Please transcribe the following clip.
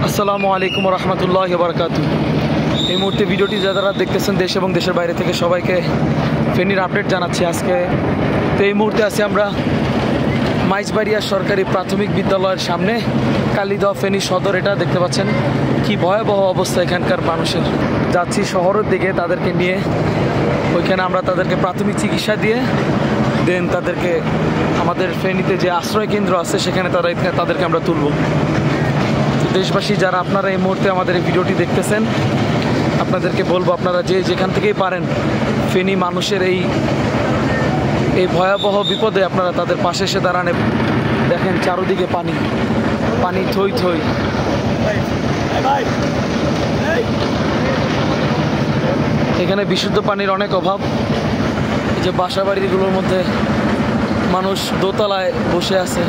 আসসালামু আলাইকুম রহমতুল্লাহি ওয়া বারাকাতুহু। এই মুহূর্তে ভিডিওটি যারা দেখতেছেন দেশ এবং দেশের বাইরে থেকে সবাইকে ফেনীর আপডেট জানাচ্ছি। আজকে তো এই মুহূর্তে আছি আমরা মাইজবাড়িয়া সরকারি প্রাথমিক বিদ্যালয়ের সামনে, কালিদহ ফেনী সদর। এটা দেখতে পাচ্ছেন কি ভয়াবহ অবস্থা এখানকার মানুষের। যাচ্ছি শহরের দিকে তাদেরকে নিয়ে, ওইখানে আমরা তাদেরকে প্রাথমিক চিকিৎসা দিয়ে দেন তাদেরকে আমাদের ফেনীতে যে আশ্রয় কেন্দ্র আছে সেখানে তাদেরকে আমরা তুলব। দেশবাসী যারা আপনারা এই মুহূর্তে আমাদের এই ভিডিওটি দেখতেছেন, আপনাদেরকে বলবো আপনারা যেখান থেকেই পারেন ফেনী মানুষের এই ভয়াবহ বিপদে আপনারা তাদের পাশে এসে দাঁড়ান। দেখেন চারদিকে পানি পানি, থই থই। এখানে বিশুদ্ধ পানির অনেক অভাব। এই যে বাসা বাড়িগুলোর মধ্যে মানুষ দোতলায় বসে আছে।